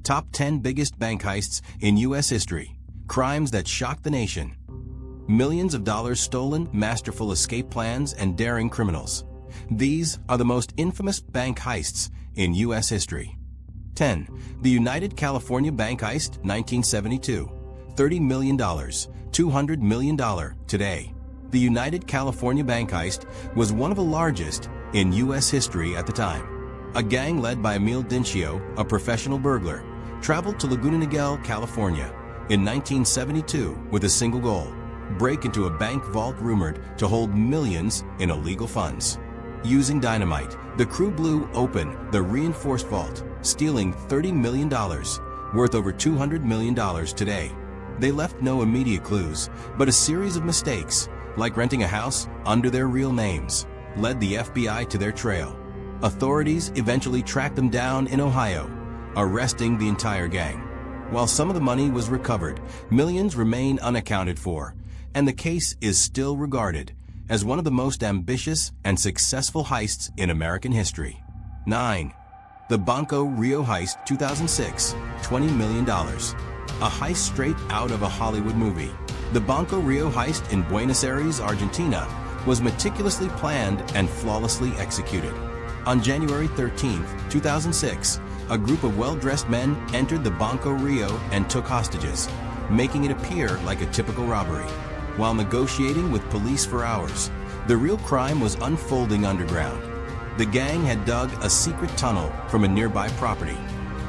Top 10 Biggest Bank Heists in U.S. History. Crimes that shocked the nation. Millions of dollars stolen, masterful escape plans, and daring criminals. These are the most infamous bank heists in U.S. history. 10. The United California Bank Heist, 1972. $30 million, $200 million today. The United California Bank Heist was one of the largest in U.S. history at the time. A gang led by Emil Dincio, a professional burglar, traveled to Laguna Niguel, California in 1972 with a single goal: break into a bank vault rumored to hold millions in illegal funds. Using dynamite, the crew blew open the reinforced vault, stealing $30 million, worth over $200 million today. They left no immediate clues, but a series of mistakes, like renting a house under their real names, led the FBI to their trail. Authorities eventually tracked them down in Ohio, arresting the entire gang. While some of the money was recovered, millions remain unaccounted for, and the case is still regarded as one of the most ambitious and successful heists in American history. 9. The Banco Rio Heist, 2006, $20 million. A heist straight out of a Hollywood movie. The Banco Rio heist in Buenos Aires, Argentina, was meticulously planned and flawlessly executed. On January 13, 2006, a group of well-dressed men entered the Banco Rio and took hostages, making it appear like a typical robbery. While negotiating with police for hours, the real crime was unfolding underground. The gang had dug a secret tunnel from a nearby property,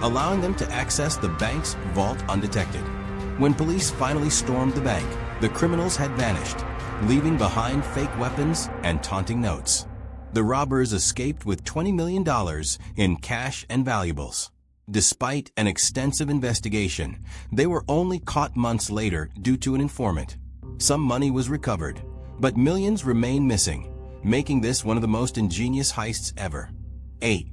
allowing them to access the bank's vault undetected. When police finally stormed the bank, the criminals had vanished, leaving behind fake weapons and taunting notes. The robbers escaped with $20 million in cash and valuables. Despite an extensive investigation, they were only caught months later due to an informant. Some money was recovered, but millions remain missing, making this one of the most ingenious heists ever. 8.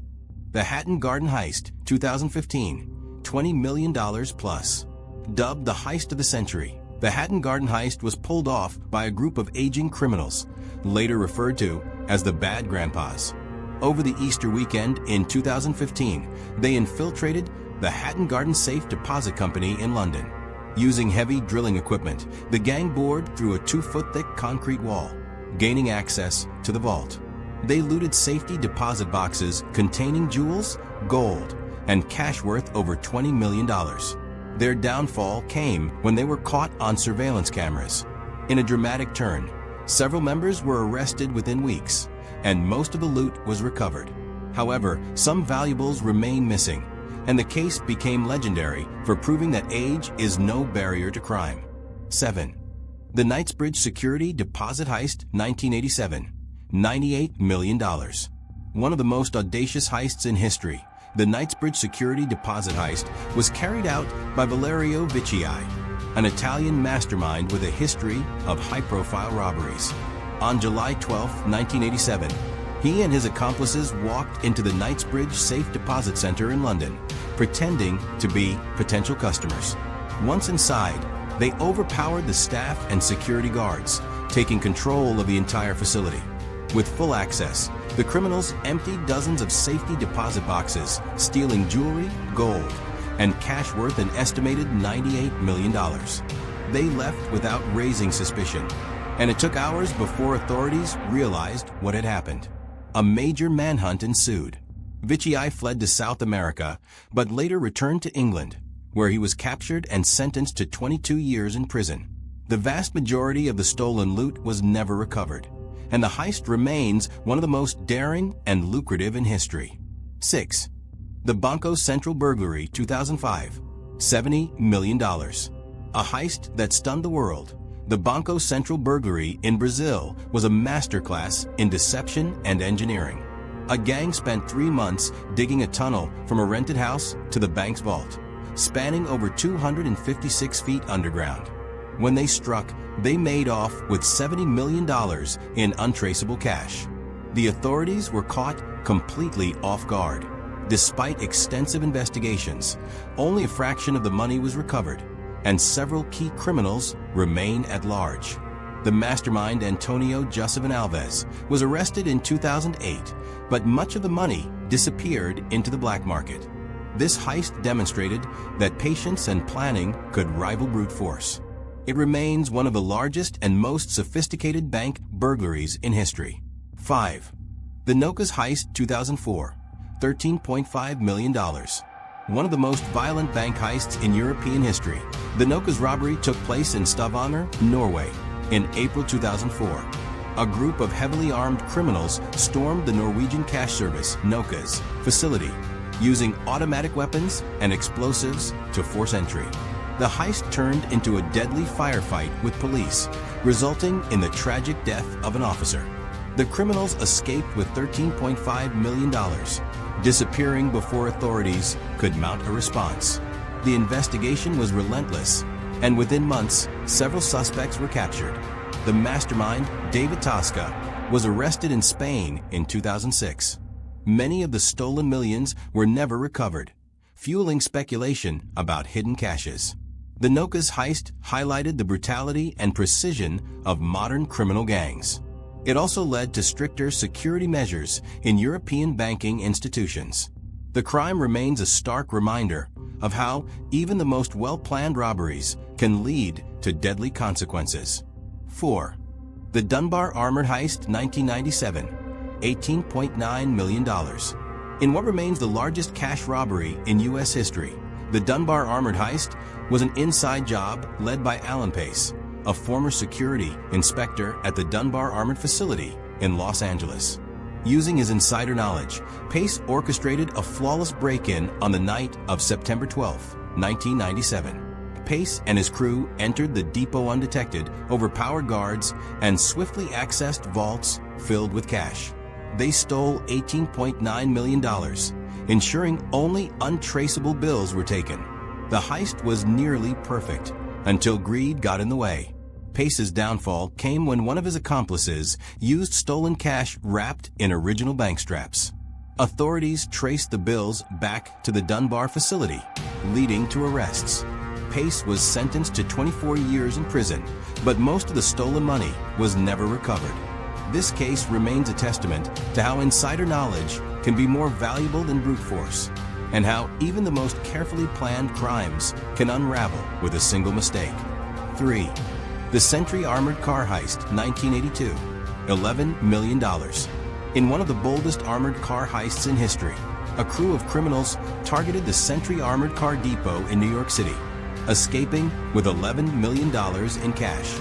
The Hatton Garden Heist, 2015, $20 million plus. Dubbed the heist of the century, the Hatton Garden Heist was pulled off by a group of aging criminals, later referred to as the Bad Grandpas. Over the Easter weekend in 2015, they infiltrated the Hatton Garden Safe Deposit Company in London. Using heavy drilling equipment, the gang bored through a 2-foot-thick concrete wall, gaining access to the vault. They looted safety deposit boxes containing jewels, gold, and cash worth over $20 million. Their downfall came when they were caught on surveillance cameras. In a dramatic turn, several members were arrested within weeks, and most of the loot was recovered. However, some valuables remain missing, and the case became legendary for proving that age is no barrier to crime. 7. The Knightsbridge Security Deposit Heist, 1987, $98 million. One of the most audacious heists in history, the Knightsbridge Security Deposit Heist was carried out by Valerio Vicii, an Italian mastermind with a history of high-profile robberies. On July 12, 1987, he and his accomplices walked into the Knightsbridge Safe Deposit Center in London, pretending to be potential customers. Once inside, they overpowered the staff and security guards, taking control of the entire facility. With full access, the criminals emptied dozens of safety deposit boxes, stealing jewelry, gold, and cash worth an estimated $98 million. They left without raising suspicion, and it took hours before authorities realized what had happened. A major manhunt ensued. Vicii fled to South America, but later returned to England, where he was captured and sentenced to 22 years in prison. The vast majority of the stolen loot was never recovered, and the heist remains one of the most daring and lucrative in history. 6. The Banco Central Burglary, 2005, $70 million. A heist that stunned the world. The Banco Central Burglary in Brazil was a masterclass in deception and engineering. A gang spent 3 months digging a tunnel from a rented house to the bank's vault, spanning over 256 feet underground. When they struck, they made off with $70 million in untraceable cash. The authorities were caught completely off guard. Despite extensive investigations, only a fraction of the money was recovered, and several key criminals remain at large. The mastermind Antonio Josevan Alves was arrested in 2008, but much of the money disappeared into the black market. This heist demonstrated that patience and planning could rival brute force. It remains one of the largest and most sophisticated bank burglaries in history. 5. The Nokas Heist 2004, $13.5 million. One of the most violent bank heists in European history, the Nokas robbery took place in Stavanger, Norway, in April 2004. A group of heavily armed criminals stormed the Norwegian cash service, Nokas, facility, using automatic weapons and explosives to force entry. The heist turned into a deadly firefight with police, resulting in the tragic death of an officer. The criminals escaped with $13.5 million, disappearing before authorities could mount a response. The investigation was relentless, and within months, several suspects were captured. The mastermind, David Tosca, was arrested in Spain in 2006. Many of the stolen millions were never recovered, fueling speculation about hidden caches. The Nokas heist highlighted the brutality and precision of modern criminal gangs. It also led to stricter security measures in European banking institutions. The crime remains a stark reminder of how even the most well-planned robberies can lead to deadly consequences. 4. The Dunbar Armored Heist 1997, $18.9 million. In what remains the largest cash robbery in U.S. history, the Dunbar Armored Heist was an inside job led by Alan Pace, a former security inspector at the Dunbar Armored Facility in Los Angeles. Using his insider knowledge, Pace orchestrated a flawless break-in on the night of September 12, 1997. Pace and his crew entered the depot undetected, overpowered guards, and swiftly accessed vaults filled with cash. They stole $18.9 million, ensuring only untraceable bills were taken. The heist was nearly perfect until greed got in the way. Pace's downfall came when one of his accomplices used stolen cash wrapped in original bank straps. Authorities traced the bills back to the Dunbar facility, leading to arrests. Pace was sentenced to 24 years in prison, but most of the stolen money was never recovered. This case remains a testament to how insider knowledge can be more valuable than brute force, and how even the most carefully planned crimes can unravel with a single mistake. 3. The Sentry Armored Car Heist 1982, $11 million. In one of the boldest armored car heists in history, a crew of criminals targeted the Sentry Armored Car Depot in New York City, escaping with $11 million in cash.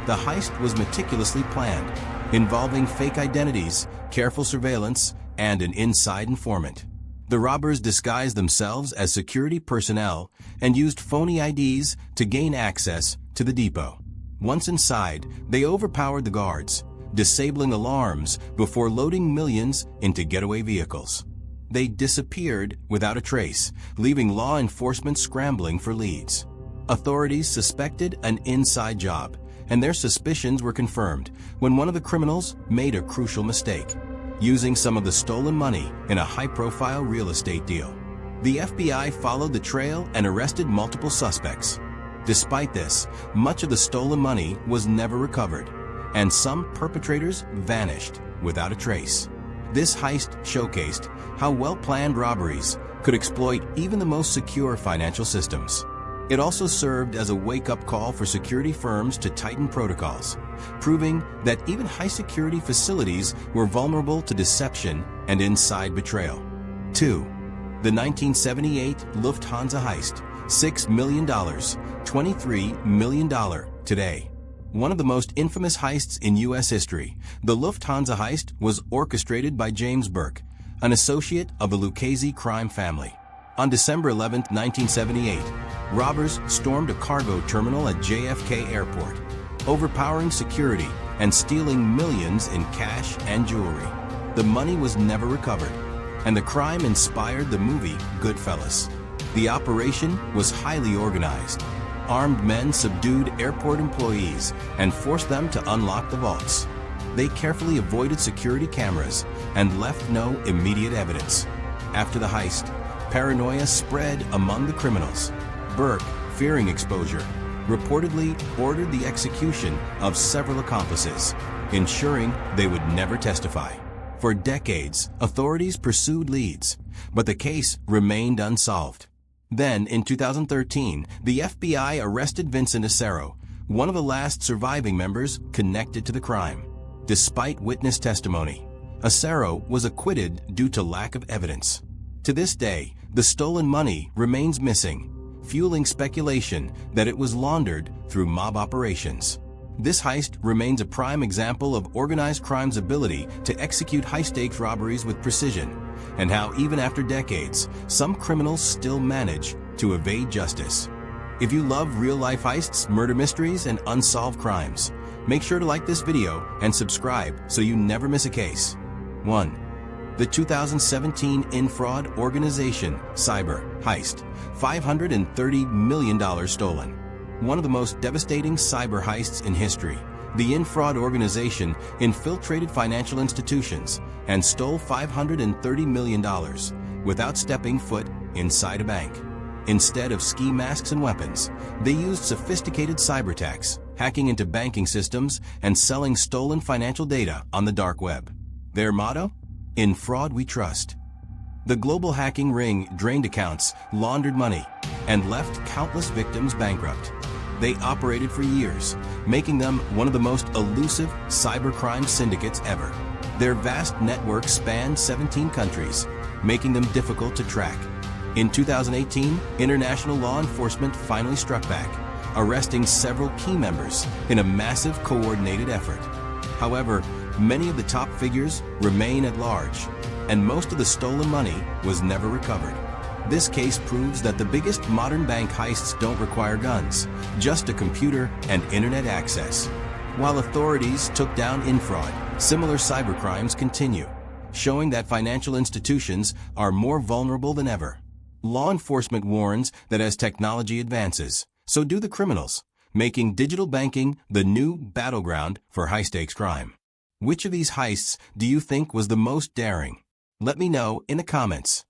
The heist was meticulously planned, involving fake identities, careful surveillance, and an inside informant. The robbers disguised themselves as security personnel and used phony IDs to gain access to the depot. Once inside, they overpowered the guards, disabling alarms before loading millions into getaway vehicles. They disappeared without a trace, leaving law enforcement scrambling for leads. Authorities suspected an inside job, and their suspicions were confirmed when one of the criminals made a crucial mistake, using some of the stolen money in a high-profile real estate deal. The FBI followed the trail and arrested multiple suspects. Despite this, much of the stolen money was never recovered, and some perpetrators vanished without a trace. This heist showcased how well-planned robberies could exploit even the most secure financial systems. It also served as a wake-up call for security firms to tighten protocols, proving that even high-security facilities were vulnerable to deception and inside betrayal. 2. The 1978 Lufthansa Heist, $6 million, $23 million today. One of the most infamous heists in U.S. history, the Lufthansa heist was orchestrated by James Burke, an associate of the Lucchese crime family. On December 11, 1978, robbers stormed a cargo terminal at JFK Airport, overpowering security and stealing millions in cash and jewelry. The money was never recovered, and the crime inspired the movie Goodfellas. The operation was highly organized. Armed men subdued airport employees and forced them to unlock the vaults. They carefully avoided security cameras and left no immediate evidence. After the heist, paranoia spread among the criminals. Burke, fearing exposure, reportedly ordered the execution of several accomplices, ensuring they would never testify. For decades, authorities pursued leads, but the case remained unsolved. Then, in 2013, the FBI arrested Vincent Acero, one of the last surviving members connected to the crime. Despite witness testimony, Acero was acquitted due to lack of evidence. To this day, the stolen money remains missing, fueling speculation that it was laundered through mob operations. This heist remains a prime example of organized crime's ability to execute high-stakes robberies with precision, and how even after decades, some criminals still manage to evade justice. If you love real-life heists, murder mysteries, and unsolved crimes, make sure to like this video and subscribe so you never miss a case. 1. The 2017 Infraud Organization Cyber Heist, $530 million stolen. One of the most devastating cyber heists in history, the Infraud Organization infiltrated financial institutions and stole $530 million without stepping foot inside a bank. Instead of ski masks and weapons, they used sophisticated cyber attacks, hacking into banking systems and selling stolen financial data on the dark web. Their motto? In fraud we trust. The global hacking ring drained accounts, laundered money, and left countless victims bankrupt. They operated for years, making them one of the most elusive cybercrime syndicates ever. Their vast network spanned 17 countries, making them difficult to track. In 2018, international law enforcement finally struck back, arresting several key members in a massive coordinated effort. However, many of the top figures remain at large, and most of the stolen money was never recovered. This case proves that the biggest modern bank heists don't require guns, just a computer and internet access. While authorities took down Infraud, similar cybercrimes continue, showing that financial institutions are more vulnerable than ever. Law enforcement warns that as technology advances, so do the criminals, making digital banking the new battleground for high-stakes crime. Which of these heists do you think was the most daring? Let me know in the comments.